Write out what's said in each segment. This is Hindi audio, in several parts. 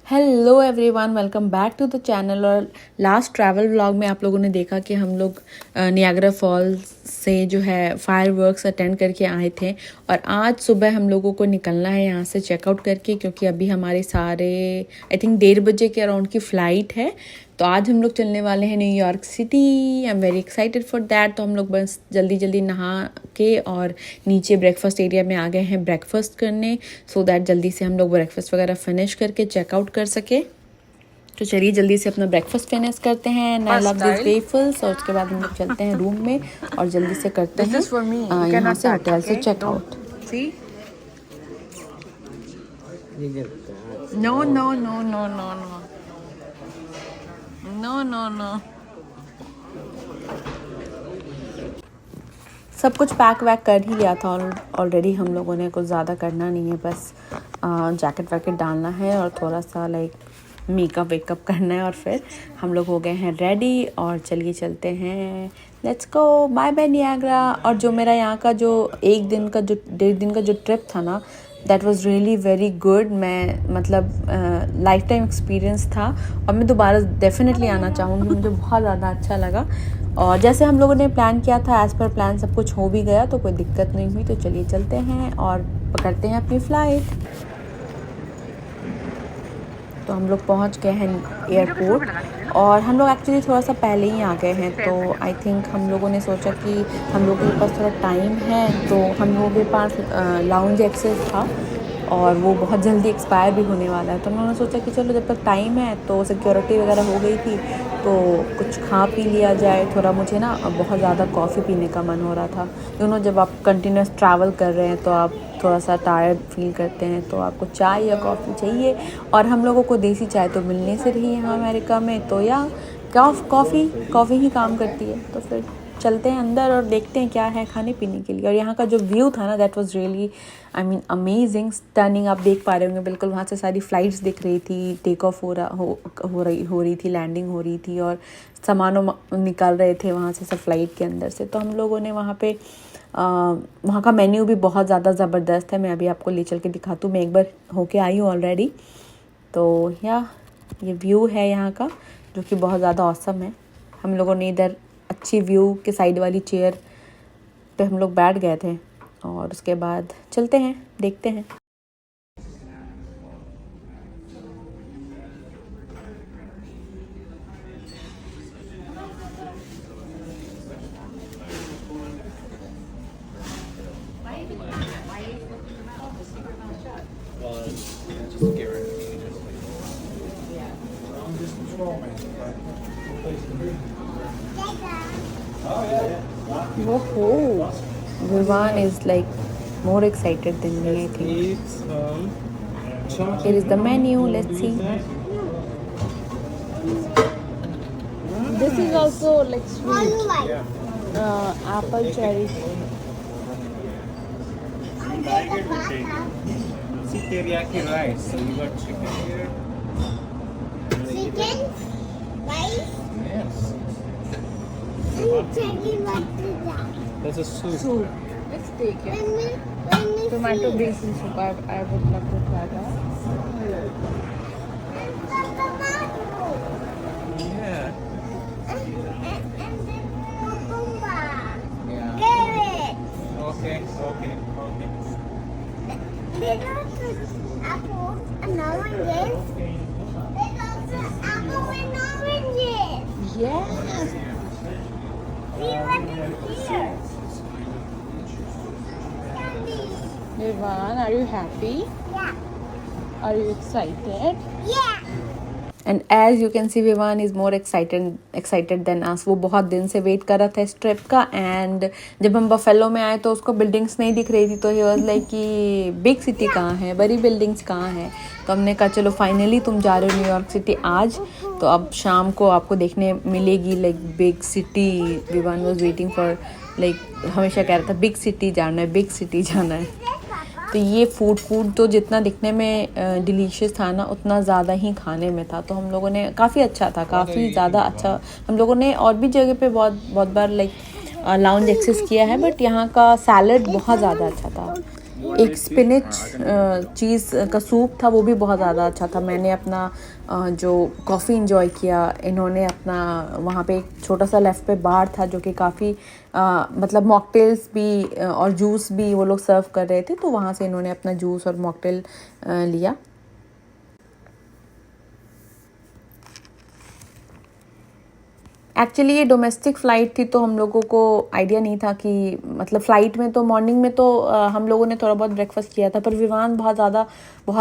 Hello everyone, welcome back to the channel. और लास्ट ट्रैवल व्लॉग में आप लोगों ने देखा कि हम लोग नियाग्रा फॉल्स से जो है फायरवर्क्स अटेंड करके आए थे। और आज सुबह हम लोगों को निकलना है यहाँ से चेकआउट करके, क्योंकि अभी हमारे सारे आई थिंक 1:30 बजे के अराउंड की फ़्लाइट है। तो आज हम लोग चलने वाले हैं New York city. I am very excited for that. तो हम लोग बस जल्दी जल्दी नहा के और नीचे ब्रेकफास्ट एरिया में आ गए हैं ब्रेकफास्ट करने, सो दैट जल्दी से हम लोग ब्रेकफास्ट वगैरह फिनिश करके चेकआउट कर सके। तो चलिए जल्दी से अपना ब्रेकफास्ट फिनिश करते हैं। I love this waffles. और उसके बाद हम लोग चलते हैं रूम में और जल्दी से करते हैं यहाँ से होटल से checkout. No no no no no no no no no. सब कुछ पैक वैक कर ही लिया था ऑलरेडी। हम लोगों ने कुछ ज़्यादा करना नहीं है, बस जैकेट वैकेट डालना है और थोड़ा सा लाइक मेकअप वेकअप करना है और फिर हम लोग हो गए हैं रेडी। और चलिए चलते हैं, let's go, bye bye Niagara. और जो मेरा यहाँ का जो 1.5 दिन का जो ट्रिप था ना, that was really very good. मैं मतलब लाइफ टाइम एक्सपीरियंस था और मैं दोबारा डेफिनेटली आना चाहूँगी। मुझे बहुत ज़्यादा अच्छा लगा और जैसे हम लोगों ने प्लान किया था एज़ पर प्लान सब कुछ हो भी गया, तो कोई दिक्कत नहीं हुई। तो चलिए चलते हैं और पकड़ते हैं अपनी फ़्लाइट। तो हम लोग पहुंच गए हैं एयरपोर्ट और हम लोग एक्चुअली थोड़ा सा पहले ही आ गए हैं। तो आई थिंक हम लोगों ने सोचा कि हम लोगों के पास थोड़ा टाइम है, तो हम लोगों के पास लाउंज एक्सेस था और वो बहुत जल्दी एक्सपायर भी होने वाला है। तो उन्होंने सोचा कि चलो जब तक टाइम है, तो सिक्योरिटी वगैरह हो गई थी तो कुछ खा पी लिया जाए। थोड़ा मुझे ना बहुत ज़्यादा कॉफ़ी पीने का मन हो रहा था। जब आप कंटिन्यूस ट्रैवल कर रहे हैं तो आप थोड़ा सा टायर्ड फील करते हैं, तो आपको चाय या कॉफ़ी चाहिए। और हम लोगों को देसी चाय तो मिलने से रही यहाँ अमेरिका में, तो या कॉफ़ी ही काम करती है। तो फिर चलते हैं अंदर और देखते हैं क्या है खाने पीने के लिए। और यहाँ का जो व्यू था ना, that was really I mean amazing, stunning. आप देख पा रहे होंगे बिल्कुल, वहाँ से सारी फ्लाइट्स दिख रही थी, टेक ऑफ हो रही थी, लैंडिंग हो रही थी और सामानों निकाल रहे थे वहाँ से सब फ्लाइट के अंदर से। तो हम लोगों ने वहाँ पे वहाँ का मेन्यू भी बहुत ज़्यादा ज़बरदस्त है। मैं अभी आपको ले चल के दिखाती हूँ। मैं एक बार होके आई हूँ ऑलरेडी। तो ये व्यू है यहाँ का, जो कि बहुत ज़्यादा ऑसम है। हम लोगों ने इधर अच्छी व्यू के साइड वाली चेयर पे हम लोग बैठ गए थे और उसके बाद चलते हैं, देखते हैं। Whoa, Vivan is like more excited than me, I think. Here is the menu. Let's see. This is also like sweet. Apple cherry. See teriyaki rice. So you got chicken here. Chicken, rice, Yes. and chicken what That's a soup. Soup. Let's take it. When we Tomato basil soup. I would love to try that. tomato Yeah. and then cucumber, Yeah. carrot. Okay. There's also apples and oranges. There's also apple and oranges. Yes. See what is here? Candy. Vivan, are you happy? Yeah. Are you excited? Yeah. And as you can see Vivaan is more excited than us. वो बहुत दिन से वेट कर रहा था इस ट्रिप का। एंड जब हम बफेलो में आए तो उसको बिल्डिंग्स नहीं दिख रही थी, तो ही वाज लाइक कि बिग सिटी कहाँ है, बड़ी बिल्डिंग्स कहाँ है। तो हमने कहा चलो फाइनली तुम जा रहे हो न्यूयॉर्क सिटी आज, तो अब शाम को आपको देखने मिलेगी like big city. Vivaan was waiting for like, हमेशा कह रहा था बिग सिटी जाना है, बिग सिटी जाना है। तो ये फूड तो जितना दिखने में डिलीशियस था ना, उतना ज़्यादा ही खाने में था। तो हम लोगों ने काफ़ी अच्छा था, काफ़ी ज़्यादा अच्छा। हम लोगों ने और भी जगह पे बहुत बार लाइक लाउंज एक्सेस किया है, बट यहाँ का सैलड बहुत ज़्यादा अच्छा था। एक स्पिनिच चीज़ का सूप था, वो भी बहुत ज़्यादा अच्छा था। मैंने अपना जो कॉफ़ी इंजॉय किया, इन्होंने अपना वहाँ पे एक छोटा सा लेफ्ट पे बार था जो कि काफ़ी मतलब मॉकटेल्स भी और जूस भी वो लोग सर्व कर रहे थे, तो वहाँ से इन्होंने अपना जूस और मॉकटेल लिया। एक्चुअली ये डोमेस्टिक फ़्लाइट थी, तो हम लोगों को आइडिया नहीं था कि मतलब फ़्लाइट में तो मॉर्निंग में तो हम लोगों ने थोड़ा बहुत ब्रेकफास्ट किया था, पर विमान बहुत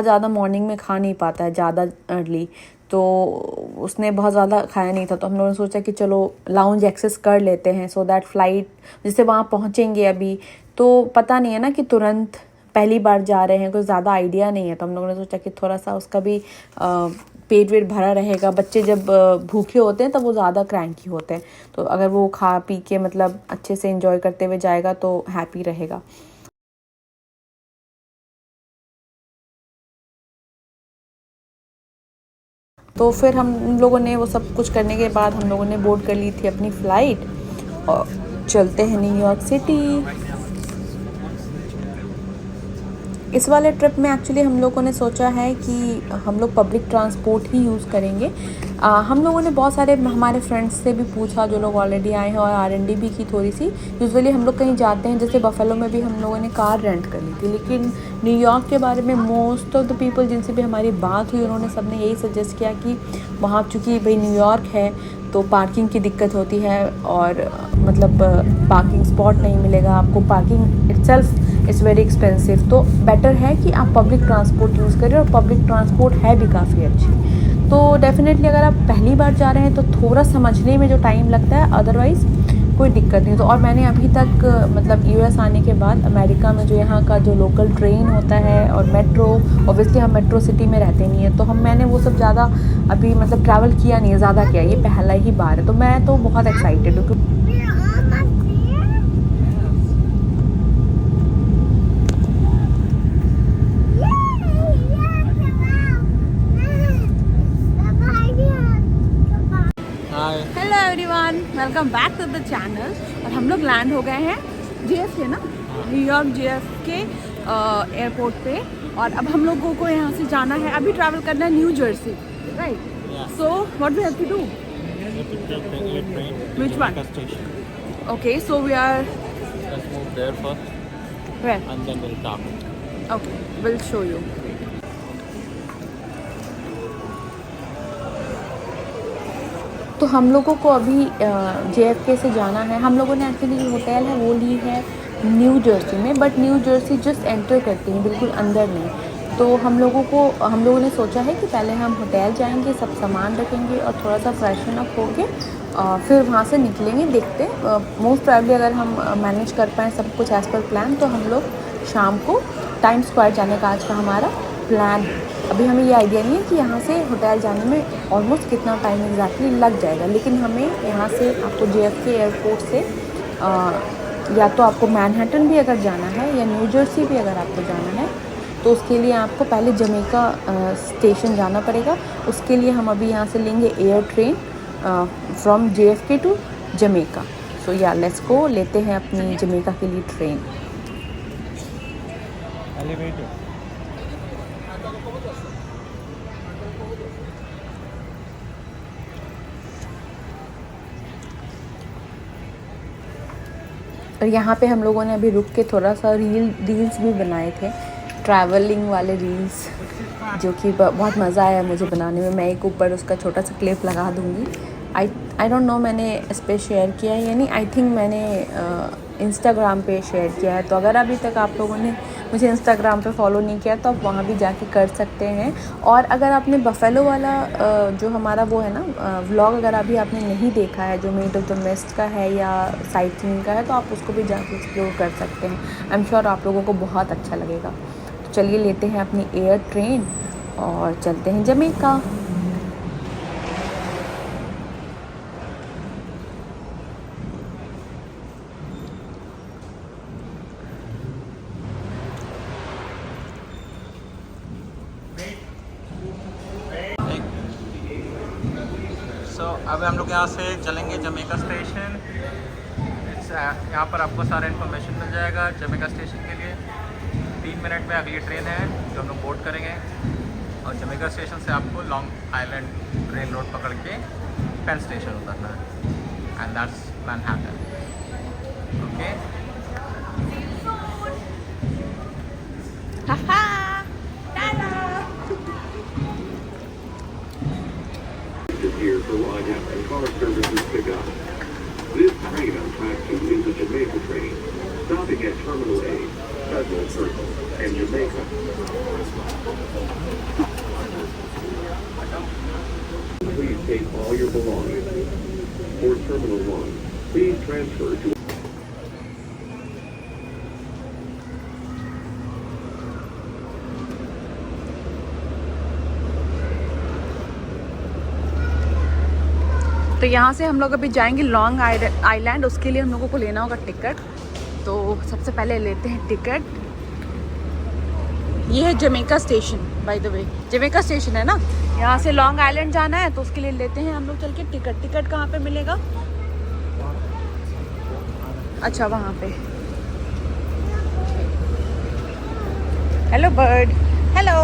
ज़्यादा मॉर्निंग में खा नहीं पाता है ज़्यादा अर्ली, तो उसने बहुत ज़्यादा खाया नहीं था। तो हम लोगों ने सोचा कि चलो लाउंज एक्सेस कर लेते हैं, सो दैट फ़्लाइट जैसे वहाँ पहुँचेंगे अभी तो पता नहीं है ना कि तुरंत पहली बार जा रहे हैं, कुछ ज़्यादा आइडिया नहीं है, तो हम लोगों ने सोचा कि थोड़ा सा उसका भी पेट वेट भरा रहेगा। बच्चे जब भूखे होते हैं तब वो ज़्यादा क्रैंकी होते हैं, तो अगर वो खा पी के मतलब अच्छे से एंजॉय करते हुए जाएगा तो हैप्पी रहेगा। तो फिर हम लोगों ने वो सब कुछ करने के बाद हम लोगों ने बोर्ड कर ली थी अपनी फ़्लाइट और चलते हैं न्यूयॉर्क सिटी। इस वाले ट्रिप में एक्चुअली हम लोगों ने सोचा है कि हम लोग पब्लिक ट्रांसपोर्ट ही यूज़ करेंगे। हम लोगों ने बहुत सारे हमारे फ्रेंड्स से भी पूछा जो लोग ऑलरेडी आए हैं, और R&D भी की थोड़ी सी। यूजुअली हम लोग कहीं जाते हैं, जैसे बफेलो में भी हम लोगों ने कार रेंट कर ली थी, लेकिन न्यूयॉर्क के बारे में मोस्ट ऑफ द पीपल जिनसे भी हमारी बात हुई, उन्होंने सबने यही सजेस्ट किया कि वहाँ चूँकि भाई न्यूयॉर्क है तो पार्किंग की दिक्कत होती है, और मतलब पार्किंग स्पॉट नहीं मिलेगा आपको, parking itself is very expensive, तो बेटर है कि आप पब्लिक ट्रांसपोर्ट यूज़ करें, और पब्लिक ट्रांसपोर्ट है भी काफ़ी अच्छी। तो डेफिनेटली अगर आप पहली बार जा रहे हैं तो थोड़ा समझने में जो टाइम लगता है, अदरवाइज़ कोई दिक्कत नहीं। तो और मैंने अभी तक मतलब US आने के बाद अमेरिका में जो यहाँ का जो लोकल ट्रेन होता है और मेट्रो, ऑब्वियसली हम मेट्रो सिटी में रहते नहीं हैं, तो मैंने वो सब ज़्यादा अभी मतलब ट्रैवल किया नहीं है, ज़्यादा किया, ये पहला ही बार है, तो मैं तो बहुत एक्साइटेड हूँ। We're almost there. Hi. Hello everyone, welcome back to the channel. और हम लोग लैंड हो गए हैं JFK ना, न्यूयॉर्क JFK एयरपोर्ट पे, और अब हम लोगों को यहाँ से जाना है, अभी ट्रैवल करना है New Jersey, right? So what we have to do? Which one? Station. Okay, so we are Let's move there first, where? and then we'll talk. Okay, we'll show you. तो हम लोगों को अभी JFK से जाना है। हम लोगों ने एक्चुअली जो होटल है वो ली है न्यू जर्सी में, but new Jersey just enter करते हैं, बिल्कुल अंदर नहीं। तो हम लोगों ने सोचा है कि पहले हम होटल जाएंगे, सब सामान रखेंगे और थोड़ा सा फ्रेशन अप होके फिर वहाँ से निकलेंगे। देखते मोस्ट प्रोबेबली अगर हम मैनेज कर पाएँ सब कुछ एज़ पर प्लान, तो हम लोग शाम को टाइम स्क्वायर जाने का आज का हमारा प्लान है। अभी हमें ये आइडिया नहीं है कि यहाँ से होटल जाने में ऑलमोस्ट कितना टाइम एग्जैक्टली लग जाएगा, लेकिन हमें यहाँ से आपको JFK एयरपोर्ट से या तो आपको मैनहट्टन भी अगर जाना है या न्यू जर्सी भी अगर आपको जाना है, तो उसके लिए आपको पहले जमैका स्टेशन जाना पड़ेगा। उसके लिए हम अभी यहाँ से लेंगे air train from JFK to Jamaica. So yeah let's गो, लेते हैं अपनी जमैका के लिए ट्रेन। Elevator. और यहाँ पे हम लोगों ने अभी रुक के थोड़ा सा रील्स भी बनाए थे, ट्रैवलिंग वाले रील्स, जो कि बहुत मज़ा आया मुझे बनाने में। मैं एक ऊपर उसका छोटा सा क्लिप लगा दूँगी। आई डोंट नो मैंने इस पर शेयर किया है या नहीं, आई थिंक मैंने इंस्टाग्राम पे शेयर किया है। तो अगर अभी तक आप लोगों ने मुझे इंस्टाग्राम पे फॉलो नहीं किया तो आप वहाँ भी जाके कर सकते हैं। और अगर आपने बफेलो वाला जो हमारा वो है ना व्लॉग, अगर अभी आपने नहीं देखा है जो मीट ऑफ द मिस्ट का है या साइट सीइंग का है, तो आप उसको भी जाके एक्सप्लोर कर सकते हैं। आई एम श्योर आप लोगों को बहुत अच्छा लगेगा। तो चलिए लेते हैं अपनी एयर ट्रेन और चलते हैं जमैका। अब हम लोग यहाँ से चलेंगे जमैका स्टेशन। यहाँ पर आपको सारा इन्फॉर्मेशन मिल जाएगा जमैका स्टेशन के लिए। 3 मिनट में अगली ट्रेन है जो हम लोग बोर्ड करेंगे और जमैका स्टेशन से आपको लॉन्ग आइलैंड रेल रोड पकड़ के पेन स्टेशन उतरना है and that's Manhattan. Okay Here for line-up and car services pickup. This train on track 2 is a Jamaica train, stopping at Terminal A, Federal Circle, and Jamaica. Please take all your belongings. For Terminal 1, please transfer to तो यहाँ से हम लोग अभी जाएंगे लॉन्ग आइलैंड, उसके लिए हम लोगों को लेना होगा टिकट। तो सबसे पहले लेते हैं टिकट। ये है Jamaica station, by the way Jamaica station है ना, यहाँ से लॉन्ग आइलैंड जाना है तो उसके लिए लेते हैं हम लोग चल के टिकट। टिकट कहाँ पे मिलेगा? अच्छा वहाँ पे। Hello bird, hello,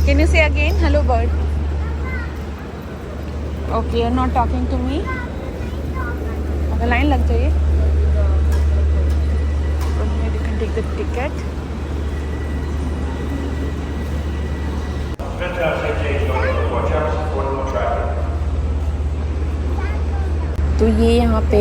can you say again hello bird? Okay, you're not talking to me. अगर लाइन लग जाइए तो you can take the ticket. तो ये यहाँ पे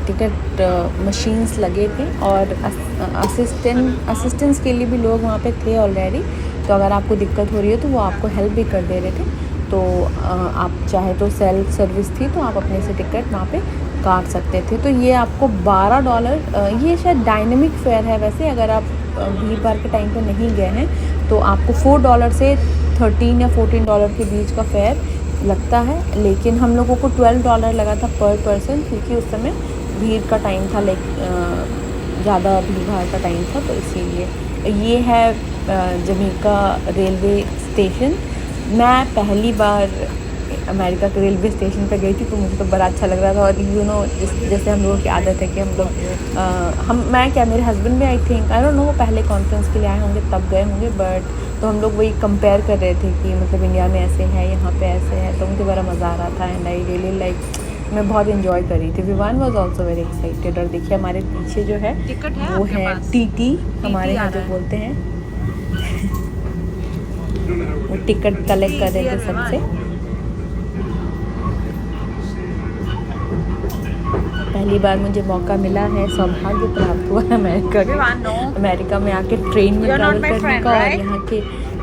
टिकट मशीन्स लगे थे और असिस्टेंस के लिए भी लोग वहाँ पे थे ऑलरेडी। तो अगर आपको दिक्कत हो रही है तो वो आपको हेल्प भी कर दे रहे थे। तो आप चाहे तो सेल्फ सर्विस थी तो आप अपने से टिकट वहाँ पे काट सकते थे। तो ये आपको $12, ये शायद डायनेमिक फेयर है वैसे, अगर आप भीड़ भाड़ के टाइम पे नहीं गए हैं तो आपको $4 से $13 या $14 के बीच का फेयर लगता है। लेकिन हम लोगों को $12 लगा था पर पर्सन, क्योंकि उस समय भीड़ का टाइम था, ज़्यादा भीड़ भाड़ का टाइम था, तो इसीलिए। ये है जमैका रेलवे स्टेशन। मैं पहली बार अमेरिका के रेलवे स्टेशन पर गई थी तो मुझे तो बड़ा अच्छा लग रहा था। और जैसे हम लोगों की आदत है कि हम लोग मैं क्या मेरे हस्बैंड भी I think I don't know वो पहले कॉन्फ्रेंस के लिए आए होंगे तब गए होंगे, बट तो हम लोग वही कंपेयर कर रहे थे कि मतलब इंडिया में ऐसे है, यहाँ पे ऐसे है, तो मुझे बड़ा मज़ा आ रहा था। एंड आई रियली लाइक, मैं बहुत इन्जॉय कर रही थी। Vivaan was also very excited. और देखिए हमारे पीछे जो है टिकट है वो आपके है पास? टीटी, हमारे यहाँ जो बोलते हैं वो टिकट कलेक्ट कर रहे थे सबसे। पहली बार मुझे मौका मिला है, सौभाग्य प्राप्त हुआ है अमेरिका में आके ट्रेन में ट्रैवल करने का, और यहाँ के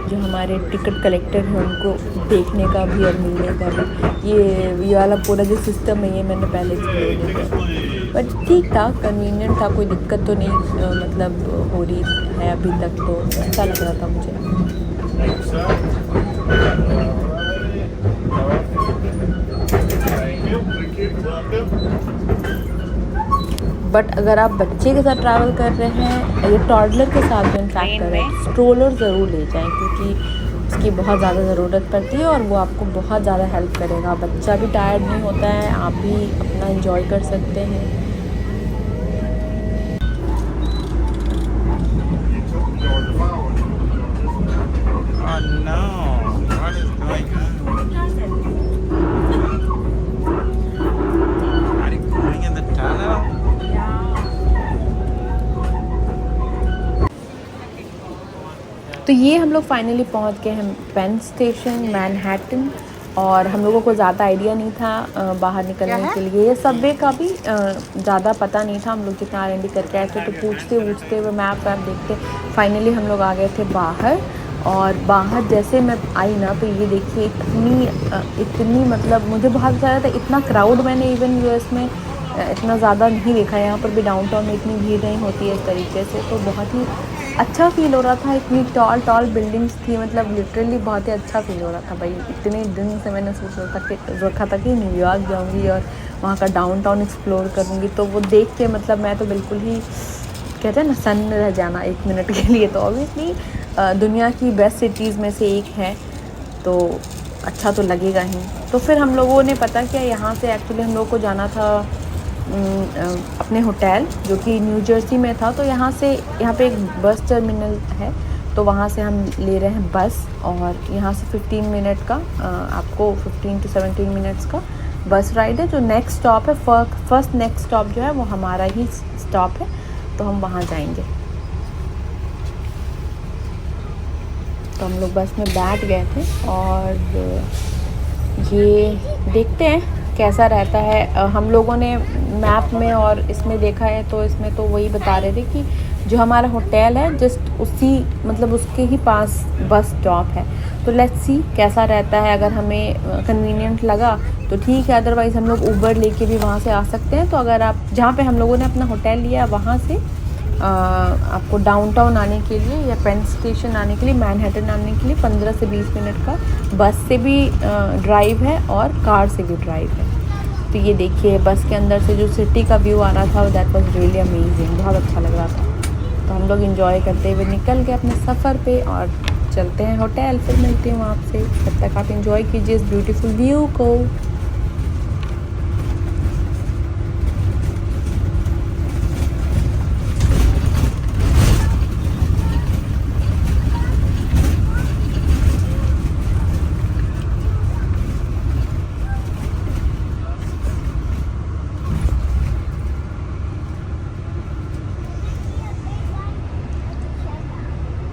जो हमारे टिकट कलेक्टर हैं उनको देखने का भी और मिलने का भी। ये वाला पूरा जो सिस्टम है ये मैंने पहले एक्सप्लोर नहीं किया, बट ठीक था, कन्वीनियंट था, कोई दिक्कत तो नहीं मतलब हो रही है अभी तक, तो अच्छा लग रहा था मुझे। बट अगर आप बच्चे के साथ ट्रैवल कर रहे हैं या टॉडलर के साथ जो इनफैक्ट कर रहे हैं, स्ट्रोलर ज़रूर ले जाएं, क्योंकि उसकी बहुत ज़्यादा ज़रूरत पड़ती है और वो आपको बहुत ज़्यादा हेल्प करेगा। बच्चा भी टायर्ड नहीं होता है, आप भी अपना एंजॉय कर सकते हैं। तो ये हम लोग फाइनली पहुंच गए हैं पेन स्टेशन मैनहट्टन, और हम लोगों को ज़्यादा आइडिया नहीं था बाहर निकलने के लिए। ये सबवे का भी ज़्यादा पता नहीं था। हम लोग जितना R&D करके आए थे तो पूछते हुए मैप वैप देखते फाइनली हम लोग आ गए थे बाहर। और बाहर जैसे मैं आई ना तो ये देखिए इतनी मतलब मुझे बहुत अच्छा लगा था। इतना क्राउड मैंने इवन US में इतना ज़्यादा नहीं देखा। यहाँ पर भी डाउनटाउन में इतनी भीड़ नहीं होती है इस तरीके से, तो बहुत ही अच्छा फील हो रहा था। इतनी टॉल बिल्डिंग्स थी, मतलब लिटरली बहुत ही अच्छा फील हो रहा था भाई। इतने दिन से मैंने सोच रखा था कि न्यूयॉर्क जाऊँगी और वहाँ का डाउनटाउन एक्सप्लोर करूँगी, तो वो देख के मतलब मैं तो बिल्कुल ही कहते हैं ना सन्न रह जाना एक मिनट के लिए। तो ऑब्वियसली दुनिया की बेस्ट सिटीज़ में से एक है, तो अच्छा तो लगेगा ही। तो फिर हम लोगों ने पता किया यहाँ से एक्चुअली हम लोगों को जाना था अपने होटल जो कि न्यू जर्सी में था। तो यहाँ पे एक बस टर्मिनल है, तो वहाँ से हम ले रहे हैं बस, और यहाँ से 15 मिनट का आपको 15 to 17 मिनट्स का बस राइड है। जो नेक्स्ट स्टॉप है, फर्स्ट नेक्स्ट स्टॉप जो है वो हमारा ही स्टॉप है, तो हम वहाँ जाएंगे। तो हम लोग बस में बैठ गए थे और ये देखते हैं कैसा रहता है। हम लोगों ने मैप में और इसमें देखा है, तो इसमें तो वही बता रहे थे कि जो हमारा होटल है जस्ट उसके ही पास बस स्टॉप है। तो लेट्स सी कैसा रहता है। अगर हमें कन्वीनियंट लगा तो ठीक है, अदरवाइज़ हम लोग ऊबर लेके भी वहाँ से आ सकते हैं। तो अगर आप जहाँ पे हम लोगों ने अपना होटल लिया वहाँ से आपको डाउनटाउन आने के लिए या पेन स्टेशन आने के लिए, मैनहट्टन आने के लिए 15 से 20 मिनट का बस से भी ड्राइव है और कार से भी ड्राइव है। तो ये देखिए बस के अंदर से जो सिटी का व्यू आ रहा था, दैट वाज रियली अमेजिंग, बहुत अच्छा लग रहा था। तो हम लोग एंजॉय करते हुए निकल गए अपने सफ़र पे और चलते हैं होटल। फिर मिलती हूँ आपसे, तब तक आप एंजॉय कीजिए इस ब्यूटीफुल व्यू को।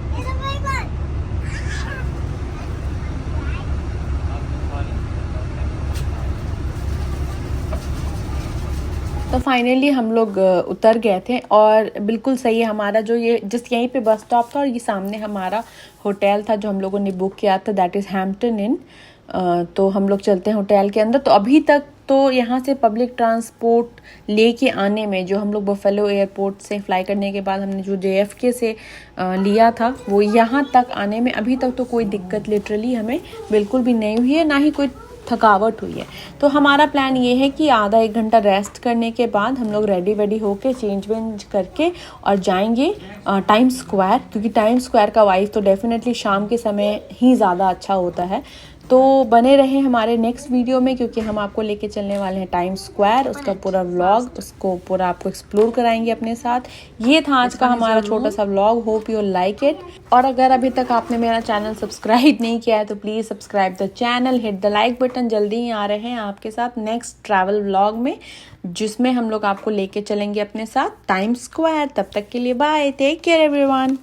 It's a big one. तो फाइनली हम लोग उतर गए थे और बिल्कुल सही है हमारा जो ये जस्ट यहीं पे बस स्टॉप था और ये सामने हमारा होटल था जो हम लोगों ने बुक किया था, दैट इज़ हैम्पटन इन। तो हम लोग चलते हैं होटल के अंदर। तो अभी तक तो यहाँ से पब्लिक ट्रांसपोर्ट लेके आने में, जो हम लोग बफेलो एयरपोर्ट से फ्लाई करने के बाद हमने जो JFK से लिया था, वो यहाँ तक आने में अभी तक तो कोई दिक्कत लिटरली हमें बिल्कुल भी नहीं हुई है, ना ही कोई थकावट हुई है। तो हमारा प्लान ये है कि आधा 1 घंटा रेस्ट करने के बाद हम लोग रेडी होके चेंज वेंज करके और जाएंगे टाइम्स स्क्वायर, क्योंकि टाइम्स स्क्वायर का वाइब तो डेफिनेटली शाम के समय ही ज़्यादा अच्छा होता है। तो बने रहें हमारे नेक्स्ट वीडियो में, क्योंकि हम आपको लेके चलने वाले हैं टाइम्स स्क्वायर, उसका पूरा व्लॉग, उसको पूरा आपको एक्सप्लोर कराएंगे अपने साथ। ये था आज का हमारा छोटा सा vlog, hope you like it. और अगर अभी तक आपने मेरा चैनल सब्सक्राइब नहीं किया है तो please subscribe the channel, hit the like button. जल्दी ही आ रहे हैं आपके साथ नेक्स्ट ट्रैवल व्लॉग में, जिसमें हम लोग आपको लेके चलेंगे अपने साथ टाइम्स स्क्वायर। तब तक के लिए बाय, टेक केयर एवरीवन।